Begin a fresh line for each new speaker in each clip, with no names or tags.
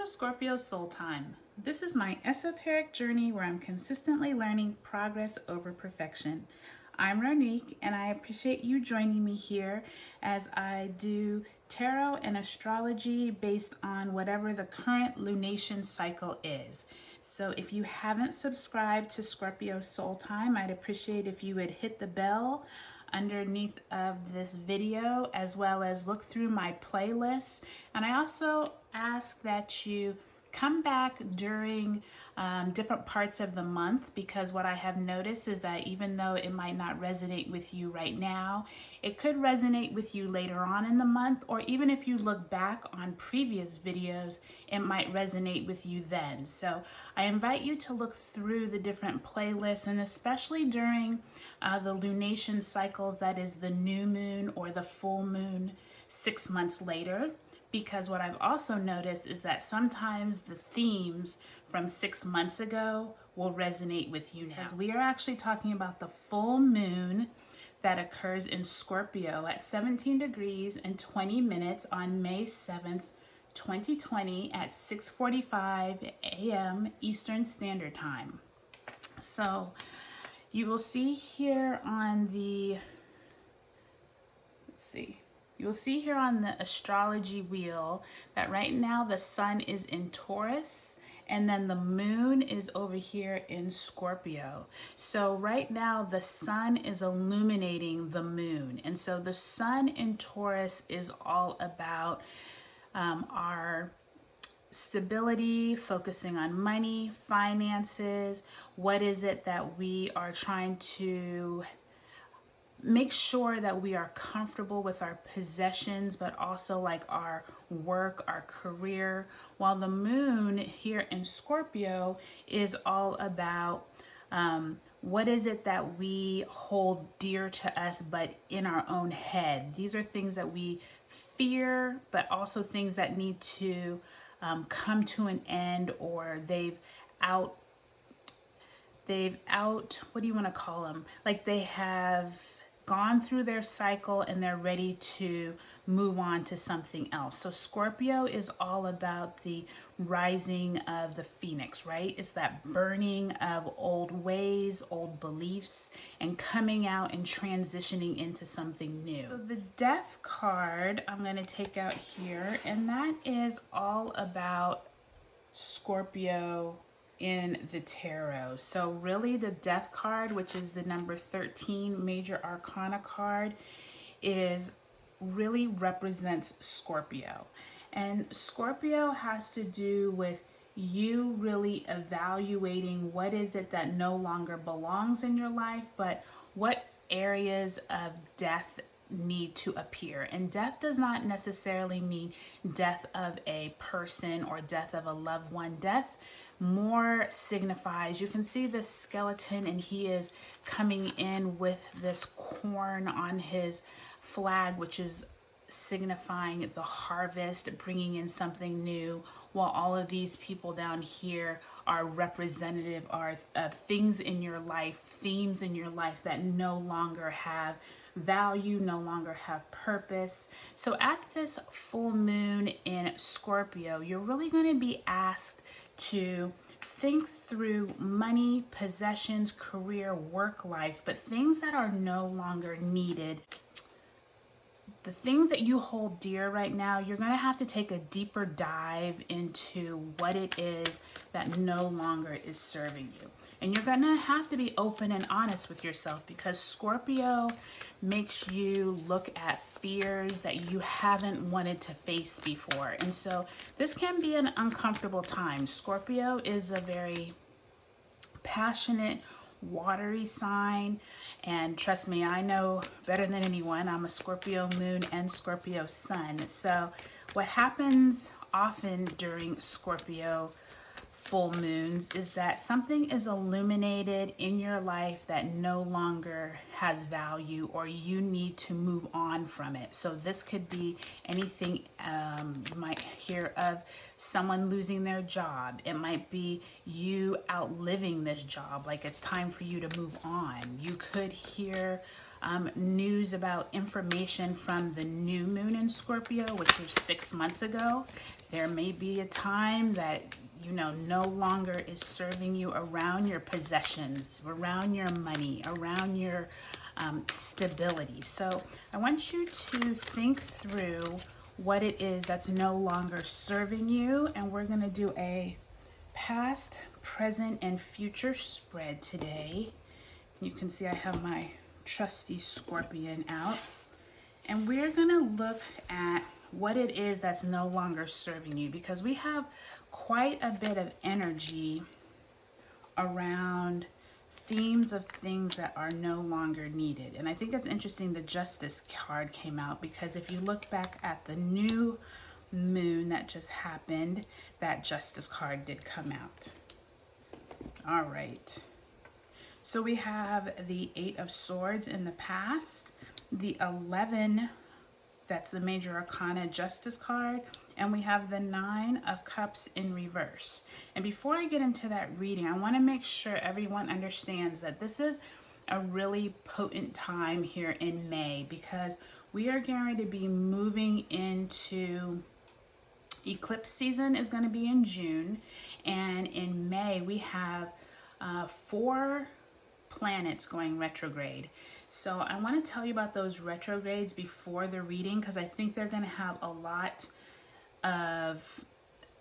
Welcome to Scorpio Soul Time. This is my esoteric journey where I'm consistently learning progress over perfection. I'm Ronique and I appreciate you joining me here as I do tarot and astrology based on whatever the current lunation cycle is. So if you haven't subscribed to Scorpio Soul Time, I'd appreciate if you would hit the bell underneath of this video, as well as look through my playlists. And I also ask that you come back during different parts of the month, because what I have noticed is that even though it might not resonate with you right now, it could resonate with you later on in the month, or even if you look back on previous videos, it might resonate with you then. So I invite you to look through the different playlists, and especially during the lunation cycles, that is the new moon or the full moon 6 months later. Because what I've also noticed is that sometimes the themes from 6 months ago will resonate with you now. Because we are actually talking about the full moon that occurs in Scorpio at 17 degrees and 20 minutes on May 7th, 2020 at 6:45 a.m. Eastern Standard Time. So you will see here on the, you'll see here on the astrology wheel that right now the sun is in Taurus and then the moon is over here in Scorpio. So right now the sun is illuminating the moon. And so the sun in Taurus is all about our stability, focusing on money, finances. What is it that we are trying to make sure that we are comfortable with our possessions, but also like our work, our career, while the moon here in Scorpio is all about what is it that we hold dear to us, but in our own head. These are things that we fear, but also things that need to come to an end, or they've out, what do you want to call them? Like they have gone through their cycle and they're ready to move on to something else. So Scorpio is all about the rising of the phoenix, right? It's that burning of old ways, old beliefs, and coming out and transitioning into something new. So the Death card I'm going to take out here, and that is all about Scorpio in the tarot. So really the Death card, which is the number 13 major arcana card, really represents Scorpio. And Scorpio has to do with you really evaluating what is it that no longer belongs in your life, but what areas of death need to appear. And death does not necessarily mean death of a person or death of a loved one. Death more signifies, you can see this skeleton and he is coming in with this corn on his flag, which is signifying the harvest, bringing in something new, while all of these people down here are representative of things in your life, themes in your life that no longer have value, no longer have purpose. So at this full moon in Scorpio, you're really going to be asked to think through money, possessions, career, work life, but things that are no longer needed. The things that you hold dear right now, you're going to have to take a deeper dive into what it is that no longer is serving you. And you're going to have to be open and honest with yourself, because Scorpio makes you look at fears that you haven't wanted to face before. And so this can be an uncomfortable time. Scorpio is a very passionate, watery sign, and trust me, I know better than anyone. I'm a Scorpio moon and Scorpio sun. So what happens often during Scorpio full moons is that something is illuminated in your life that no longer has value, or you need to move on from it. So this could be anything. You might hear of someone losing their job. It might be you outliving this job, like it's time for you to move on. You could hear news about information from the new moon in Scorpio, which was 6 months ago, There may be a time that, you know, no longer is serving you around your possessions, around your money, around your stability. So I want you to think through what it is that's no longer serving you. And we're going to do a past, present, and future spread today. You can see I have my trusty Scorpion out. And we're going to look at what it is that's no longer serving you, because we have quite a bit of energy around themes of things that are no longer needed. And I think it's interesting the Justice card came out, because if you look back at the new moon that just happened, that Justice card did come out. All right. So we have the 8 of Swords in the past, the 11, that's the major arcana Justice card, and we have the 9 of Cups in reverse. And before I get into that reading, I want to make sure everyone understands that this is a really potent time here in May, because we are going to be moving into eclipse season is going to be in June, and in May we have 4 planets going retrograde. So I want to tell you about those retrogrades before the reading, because I think they're going to have a lot of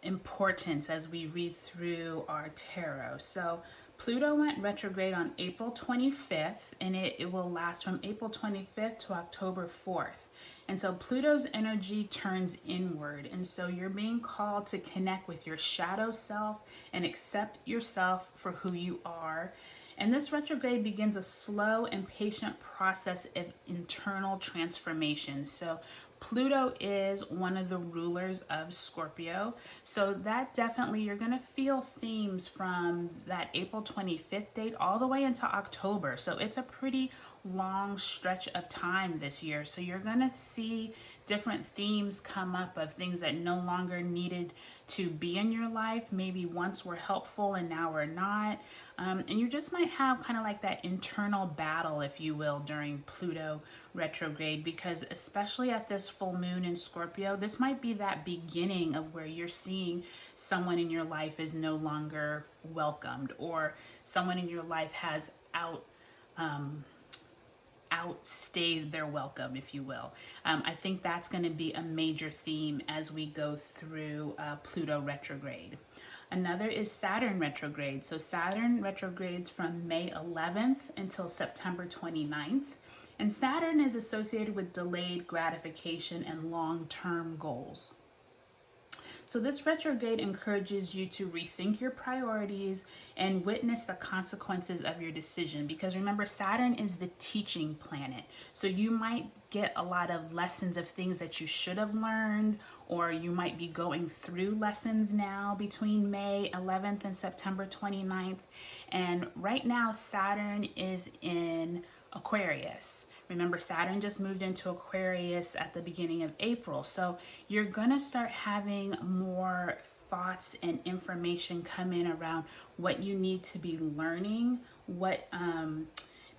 importance as we read through our tarot. So Pluto went retrograde on April 25th, and it will last from April 25th to October 4th. And so Pluto's energy turns inward. And so you're being called to connect with your shadow self and accept yourself for who you are. And this retrograde begins a slow and patient process of internal transformation. So Pluto is one of the rulers of Scorpio. So that definitely, you're going to feel themes from that April 25th date all the way into October. So it's a pretty long stretch of time this year. So you're going to see different themes come up of things that no longer needed to be in your life. Maybe once were helpful and now we're not. And you just might have kind of like that internal battle, if you will, during Pluto retrograde, because especially at this full moon in Scorpio, this might be that beginning of where you're seeing someone in your life is no longer welcomed, or someone in your life has outstayed their welcome, if you will. I think that's going to be a major theme as we go through Pluto retrograde. Another is Saturn retrograde. So Saturn retrogrades from May 11th until September 29th. And Saturn is associated with delayed gratification and long-term goals. So this retrograde encourages you to rethink your priorities and witness the consequences of your decision. Because remember, Saturn is the teaching planet. So you might get a lot of lessons of things that you should have learned, or you might be going through lessons now between May 11th and September 29th. And right now, Saturn is in Aquarius. Remember, Saturn just moved into Aquarius at the beginning of April. So you're going to start having more thoughts and information come in around what you need to be learning, what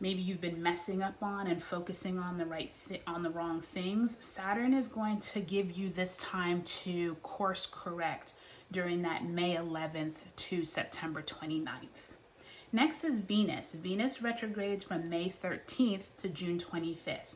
maybe you've been messing up on and focusing on the wrong things. Saturn is going to give you this time to course correct during that May 11th to September 29th. Next is Venus. Venus retrogrades from May 13th to June 25th.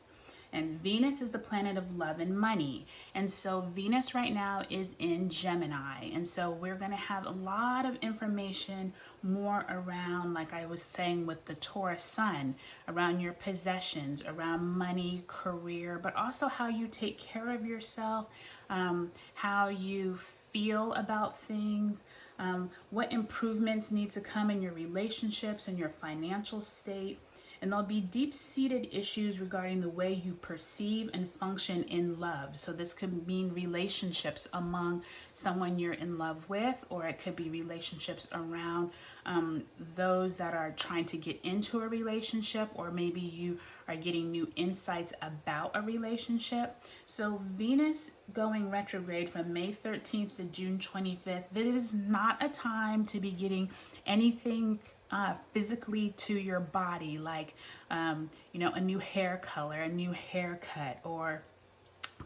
And Venus is the planet of love and money. And so Venus right now is in Gemini. And so we're going to have a lot of information more around, like I was saying with the Taurus sun, around your possessions, around money, career, but also how you take care of yourself, how you feel about things, what improvements need to come in your relationships and your financial state. And there'll be deep-seated issues regarding the way you perceive and function in love. So this could mean relationships among someone you're in love with, or it could be relationships around those that are trying to get into a relationship, or maybe you are getting new insights about a relationship. So Venus going retrograde from May 13th to June 25th, this is not a time to be getting anything physically to your body, like a new hair color, a new haircut, or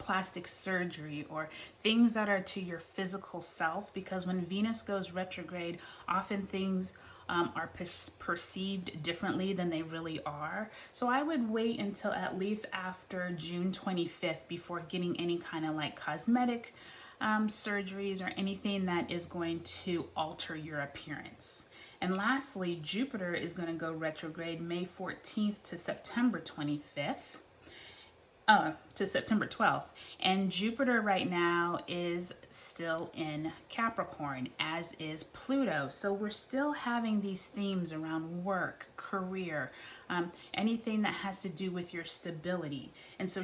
plastic surgery or things that are to your physical self, because when Venus goes retrograde, often things are perceived differently than they really are. So I would wait until at least after June 25th before getting any kind of like cosmetic surgeries or anything that is going to alter your appearance. And lastly, Jupiter is going to go retrograde May 14th to September 25th. To September 12th. And Jupiter right now is still in Capricorn, as is Pluto. So we're still having these themes around work, career, anything that has to do with your stability. And so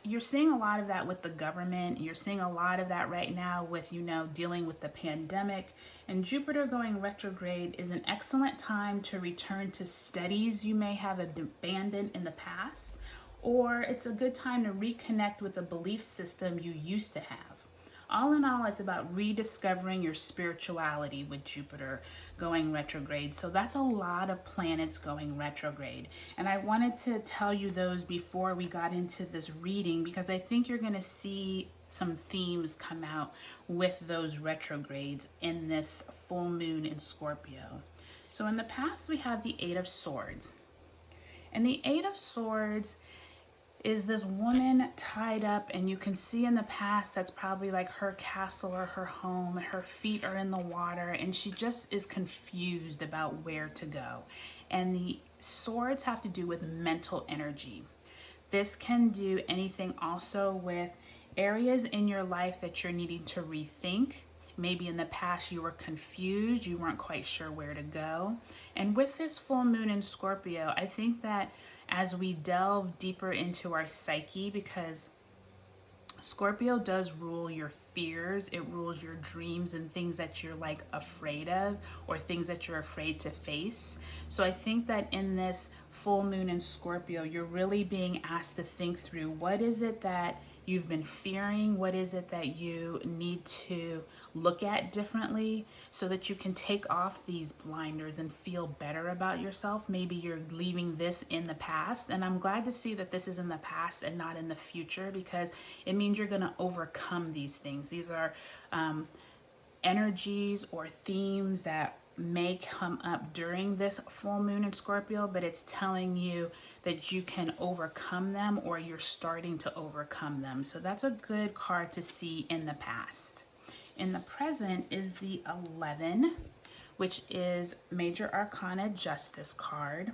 you're seeing a lot of that with the government. You're seeing a lot of that right now with, dealing with the pandemic. And Jupiter going retrograde is an excellent time to return to studies you may have abandoned in the past, or it's a good time to reconnect with a belief system you used to have. All in all, it's about rediscovering your spirituality with Jupiter going retrograde. So that's a lot of planets going retrograde. And I wanted to tell you those before we got into this reading, because I think you're going to see some themes come out with those retrogrades in this full moon in Scorpio. So in the past, we have the Eight of Swords. And the Eight of Swords is this woman tied up, and you can see in the past that's probably like her castle or her home. Her feet are in the water, and she just is confused about where to go. And the swords have to do with mental energy. This can do anything also with areas in your life that you're needing to rethink. Maybe in the past you were confused, you weren't quite sure where to go. And with this full moon in Scorpio, I think that as we delve deeper into our psyche, because Scorpio does rule your fears, it rules your dreams and things that you're like afraid of, or things that you're afraid to face. So I think that in this full moon in Scorpio, you're really being asked to think through, what is it that you've been fearing? What is it that you need to look at differently so that you can take off these blinders and feel better about yourself? Maybe you're leaving this in the past, and I'm glad to see that this is in the past and not in the future, because it means you're going to overcome these things. These are energies or themes that may come up during this full moon in Scorpio, but it's telling you that you can overcome them, or you're starting to overcome them. So that's a good card to see in the past. In the present is the 11, which is Major Arcana Justice card.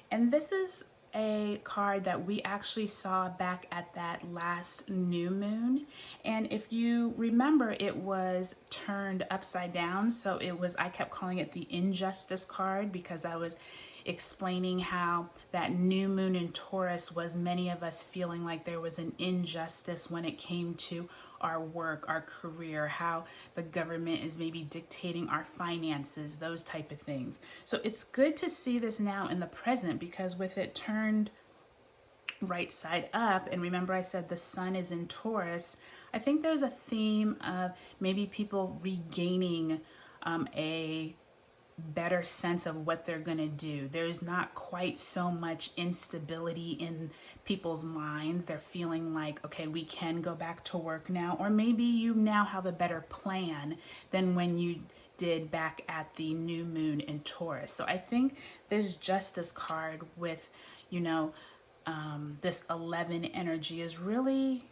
And this is a card that we actually saw back at that last new moon. And if you remember, it was turned upside down. So I kept calling it the Injustice card, because I was explaining how that new moon in Taurus was many of us feeling like there was an injustice when it came to our work, our career, how the government is maybe dictating our finances, those type of things. So it's good to see this now in the present, because with it turned right side up, and remember I said the sun is in Taurus, I think there's a theme of maybe people regaining a better sense of what they're going to do. There's not quite so much instability in people's minds. They're feeling like, okay, we can go back to work now, or maybe you now have a better plan than when you did back at the new moon in Taurus. So I think this Justice card with, this 11 energy is really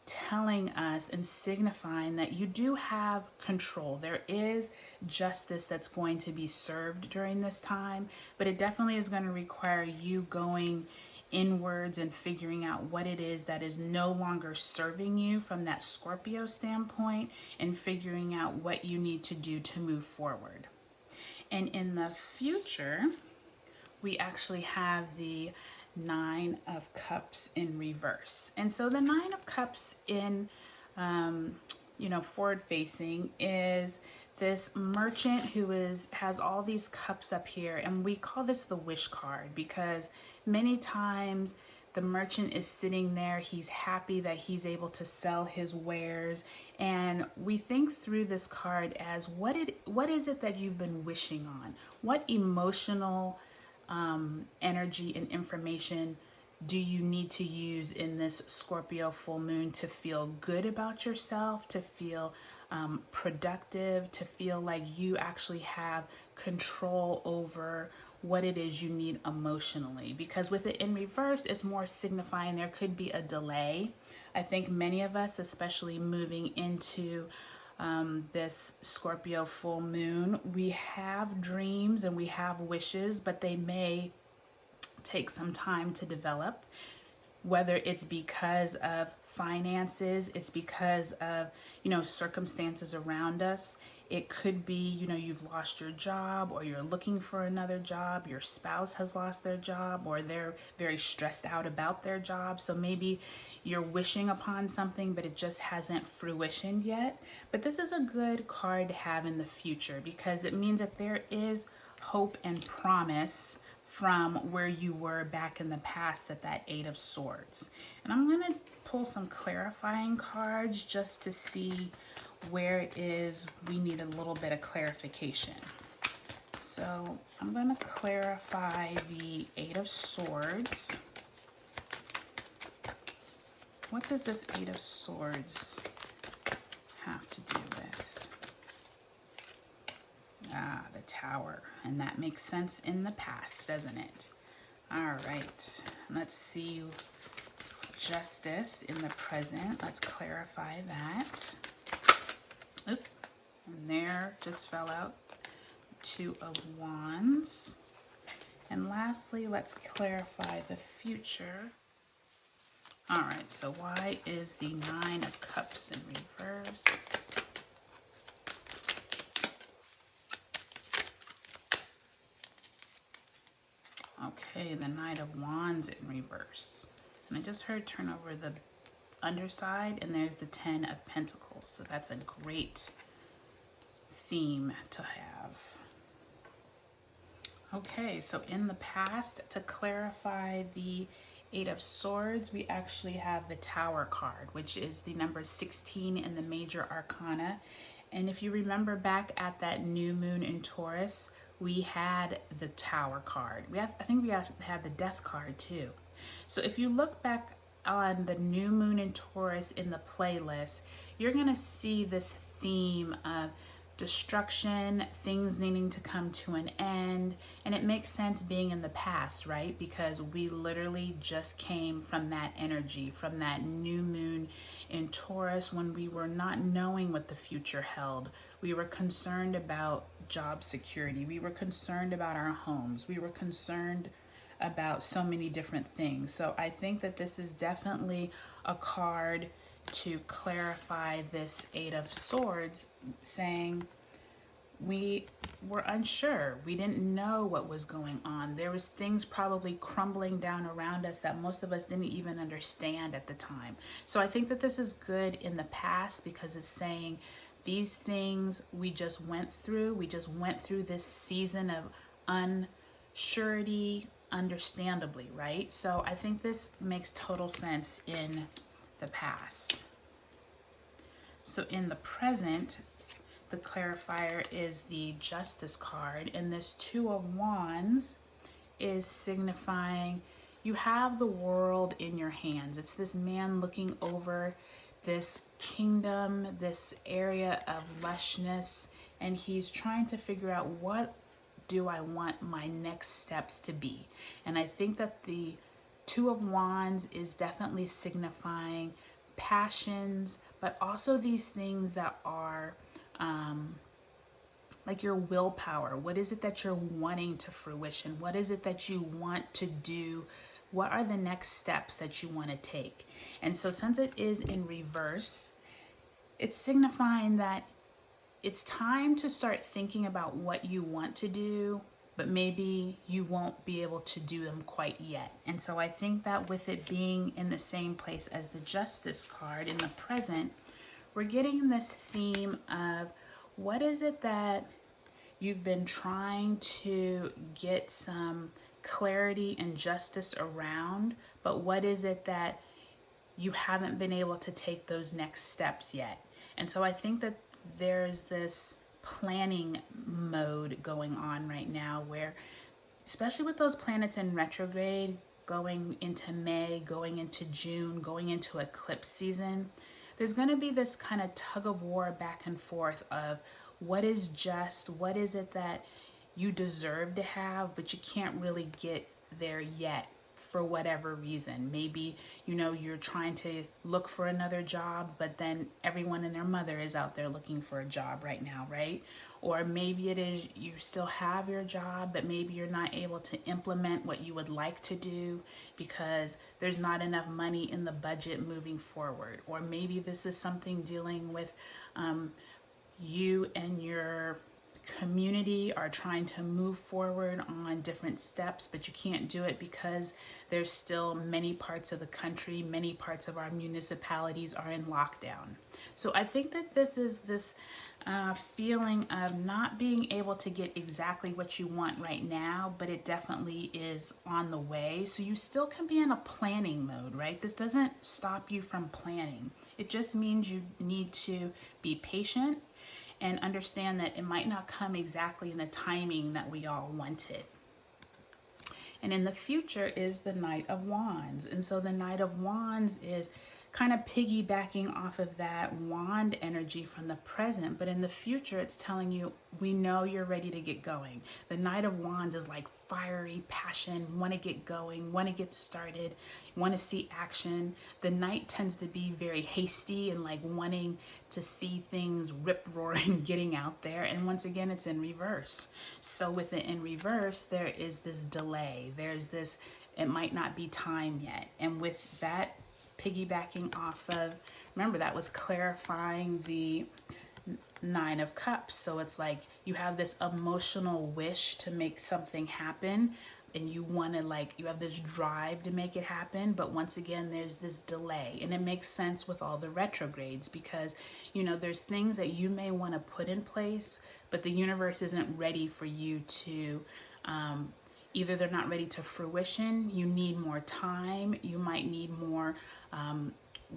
telling us and signifying that you do have control. There is justice that's going to be served during this time, but it definitely is going to require you going inwards and figuring out what it is that is no longer serving you from that Scorpio standpoint, and figuring out what you need to do to move forward. And in the future, we actually have the Nine of Cups in reverse. And so the Nine of Cups in, forward facing is this merchant who has all these cups up here. And we call this the wish card, because many times the merchant is sitting there, he's happy that he's able to sell his wares. And we think through this card as what is it that you've been wishing on? What emotional energy and information do you need to use in this Scorpio full moon to feel good about yourself, to feel productive, to feel like you actually have control over what it is you need emotionally? Because with it in reverse, it's more signifying there could be a delay. I think many of us, especially moving into this Scorpio full moon, we have dreams and we have wishes, but they may take some time to develop, whether it's because of finances, it's because of, circumstances around us. It could be, you've lost your job, or you're looking for another job, your spouse has lost their job, or they're very stressed out about their job. So maybe you're wishing upon something, but it just hasn't fruitioned yet. But this is a good card to have in the future, because it means that there is hope and promise from where you were back in the past at that Eight of Swords. And I'm going to pull some clarifying cards just to see where it is we need a little bit of clarification. So I'm going to clarify the Eight of Swords. What does this Eight of Swords have to do with? The Tower. And that makes sense in the past, doesn't it? All right. Let's see. Justice in the present. Let's clarify that. Oop. And there just fell out. Two of Wands. And lastly, let's clarify the future. All right. So why is the Nine of Cups in reverse? Okay, the Knight of Wands in reverse. And I just heard turn over the underside, and there's the Ten of Pentacles. So that's a great theme to have. Okay, so in the past, to clarify the Eight of Swords, we actually have the Tower card, which is the number 16 in the major arcana. And if you remember back at that new moon in Taurus, we had the Tower card. I think we had the Death card too. So if you look back on the new moon in Taurus in the playlist, you're going to see this theme of destruction, things needing to come to an end. And it makes sense being in the past, right? Because we literally just came from that energy, from that new moon in Taurus, when we were not knowing what the future held. We were concerned about job security. We were concerned about our homes. We were concerned about so many different things. So I think that this is definitely a card to clarify this Eight of Swords, saying we were unsure. We didn't know what was going on. There was things probably crumbling down around us that most of us didn't even understand at the time. So I think that this is good in the past, because it's saying these things we just went through. We just went through this season of unsurety, understandably, right? So I think this makes total sense in the past. So in the present, the clarifier is the Justice card, and this Two of Wands is signifying you have the world in your hands. It's this man looking over this kingdom, this area of lushness, and he's trying to figure out, what do I want my next steps to be? And I think that the Two of Wands is definitely signifying passions, but also these things that are like your willpower. What is it that you're wanting to fruition? What is it that you want to do? What are the next steps that you want to take? And so since it is in reverse, it's signifying that it's time to start thinking about what you want to do, but maybe you won't be able to do them quite yet. And so I think that with it being in the same place as the Justice card in the present, we're getting this theme of what is it that you've been trying to get some clarity and justice around, but what is it that you haven't been able to take those next steps yet? And so I think that there's this planning mode going on right now where, especially with those planets in retrograde, going into May, going into June, going into eclipse season, there's going to be this kind of tug of war back and forth of what is just, what is it that you deserve to have, but you can't really get there yet for whatever reason. Maybe, you know, you're trying to look for another job, but then everyone and their mother is out there looking for a job right now, right? Or maybe it is you still have your job, but maybe you're not able to implement what you would like to do because there's not enough money in the budget moving forward. Or maybe this is something dealing with you and your community are trying to move forward on different steps, but you can't do it because there's still many parts of the country, many parts of our municipalities are in lockdown. So I think that this is this feeling of not being able to get exactly what you want right now, but it definitely is on the way. So you still can be in a planning mode, right? This doesn't stop you from planning. It just means you need to be patient and understand that it might not come exactly in the timing that we all wanted. And in the future is the Knight of Wands. And so the Knight of Wands is kind of piggybacking off of that wand energy from the present, but in the future it's telling you, we know you're ready to get going. The Knight of Wands is like fiery passion, want to get going, want to get started, want to see action. The Knight tends to be very hasty and like wanting to see things rip roaring getting out there, and once again it's in reverse. So with it in reverse, there is this delay, there's this, it might not be time yet. And with that piggybacking off of, remember that was clarifying the Nine of Cups. So it's like you have this emotional wish to make something happen and you want to, like, you have this drive to make it happen, but once again there's this delay. And it makes sense with all the retrogrades because, you know, there's things that you may want to put in place, but the universe isn't ready for you to either they're not ready to fruition, you need more time, you might need more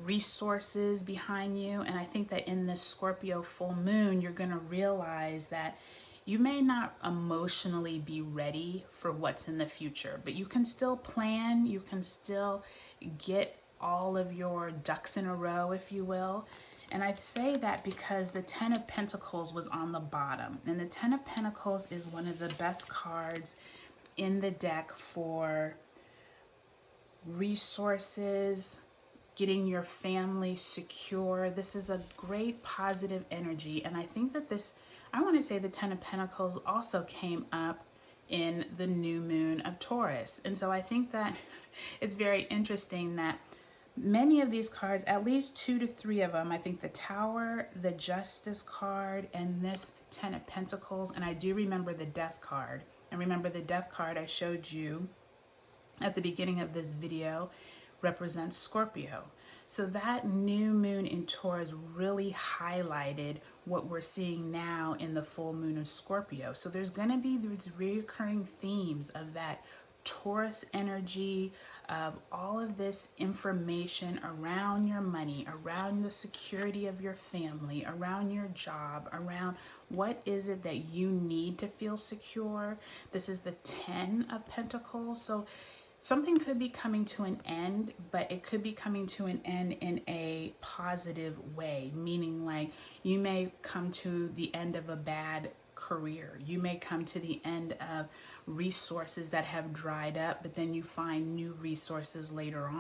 resources behind you. And I think that in this Scorpio full moon, you're going to realize that you may not emotionally be ready for what's in the future, but you can still plan, you can still get all of your ducks in a row, if you will. And I say that because the Ten of Pentacles was on the bottom, and the Ten of Pentacles is one of the best cards in the deck for resources, getting your family secure. This is a great positive energy. And I think that this, I want to say the Ten of Pentacles also came up in the new moon of Taurus. And so I think that it's very interesting that many of these cards, at least 2 to 3 of them, I think the Tower, the Justice card, and this Ten of Pentacles, and I do remember the Death card. And remember the Death card I showed you at the beginning of this video represents Scorpio. So that new moon in Taurus really highlighted what we're seeing now in the full moon of Scorpio. So there's going to be these recurring themes of that Taurus energy, of all of this information around your money, around the security of your family, around your job, around what is it that you need to feel secure. This is the 10 of Pentacles. So something could be coming to an end, but it could be coming to an end in a positive way, meaning like you may come to the end of a bad career. You may come to the end of resources that have dried up, but then you find new resources later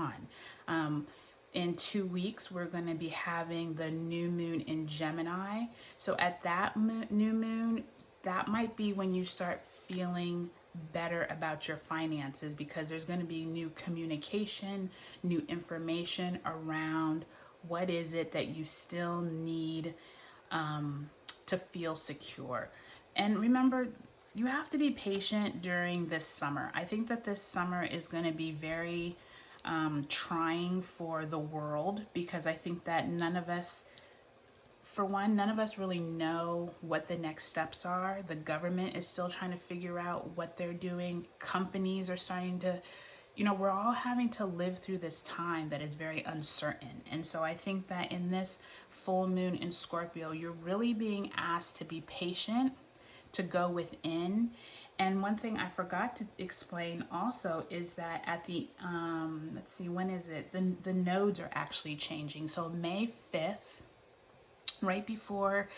on. In 2 weeks, we're going to be having the new moon in Gemini. So at that new moon, that might be when you start feeling better about your finances, because there's going to be new communication, new information around what is it that you still need to feel secure. And remember, you have to be patient during this summer. I think that this summer is going to be very trying for the world, because I think that none of us really know what the next steps are. The government is still trying to figure out what they're doing. Companies are starting to, we're all having to live through this time that is very uncertain. And so I think that in this full moon in Scorpio, you're really being asked to be patient, to go within, And one thing I forgot to explain also is that at the, let's see, when is it? The nodes are actually changing. So May 5th, right before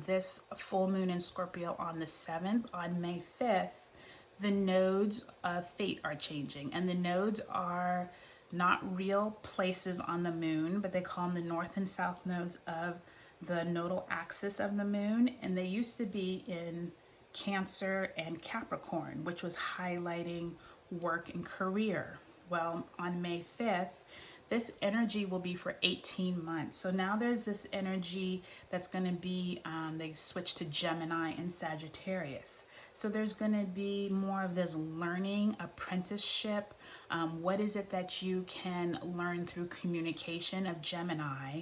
this full moon in Scorpio on the 7th, on May 5th, the nodes of fate are changing. And the nodes are not real places on the moon, but they call them the north and south nodes of the nodal axis of the moon. And they used to be in Cancer and Capricorn, which was highlighting work and career. Well, on May 5th, this energy will be for 18 months. So now there's this energy that's going to be, they switch to Gemini and Sagittarius. So there's going to be more of this learning, apprenticeship. What is it that you can learn through communication of Gemini?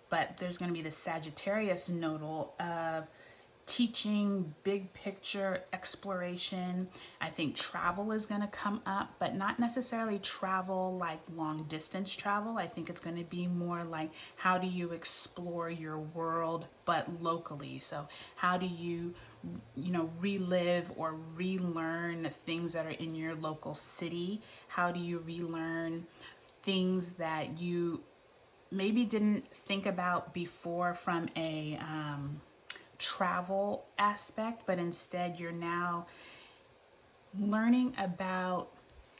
But there's going to be the Sagittarius nodal of teaching, big picture, exploration. I think travel is going to come up, but not necessarily travel like long distance travel. I think it's going to be more like, how do you explore your world but locally? So how do you relive or relearn things that are in your local city? How do you relearn things that you maybe didn't think about before from a travel aspect, but instead you're now learning about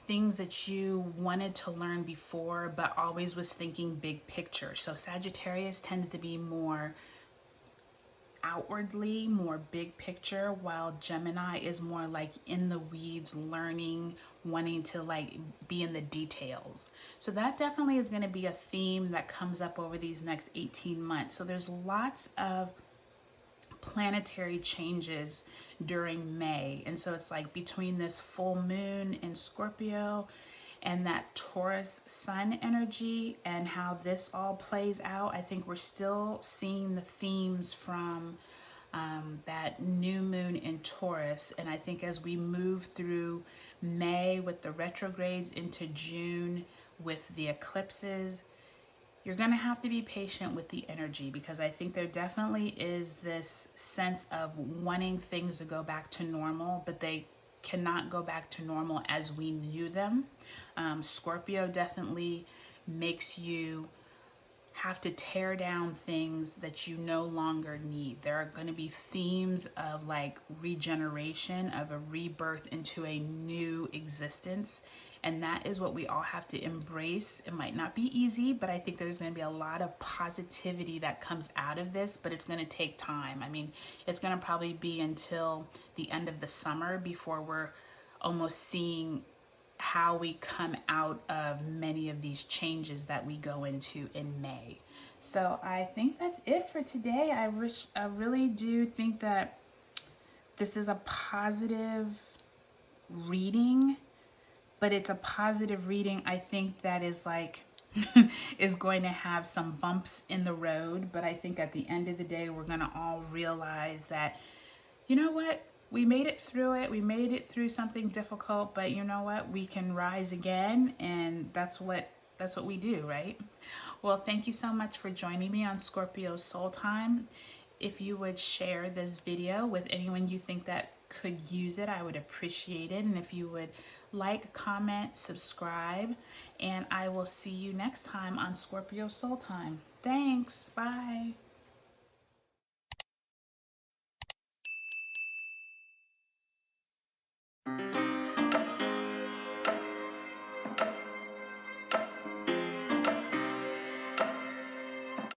things that you wanted to learn before, but always was thinking big picture. So Sagittarius tends to be more outwardly, more big picture, while Gemini is more like in the weeds, learning, wanting to like be in the details. So that definitely is going to be a theme that comes up over these next 18 months. So there's lots of planetary changes during May. And so it's like between this full moon in Scorpio and that Taurus sun energy and how this all plays out, I think we're still seeing the themes from that new moon in Taurus. And I think as we move through May with the retrogrades into June with the eclipses, you're going to have to be patient with the energy, because I think there definitely is this sense of wanting things to go back to normal, but they cannot go back to normal as we knew them. Scorpio definitely makes you have to tear down things that you no longer need. There are going to be themes of like regeneration, of a rebirth into a new existence. And that is what we all have to embrace. It might not be easy, but I think there's going to be a lot of positivity that comes out of this, but it's going to take time. I mean, it's going to probably be until the end of the summer before we're almost seeing how we come out of many of these changes that we go into in May. So I think that's it for today. I really do think that this is a positive reading, but it's a positive reading, I think, that is like is going to have some bumps in the road, but I think at the end of the day we're going to all realize that, you know what, we made it through it. We made it through something difficult, but you know what, we can rise again, and that's what we do, right? Well, thank you so much for joining me on Scorpio Soul Time. If you would share this video with anyone you think that could use it, I would appreciate it. And if you would like, comment, subscribe, and I will see you next time on Scorpio Soul Time. Thanks. Bye.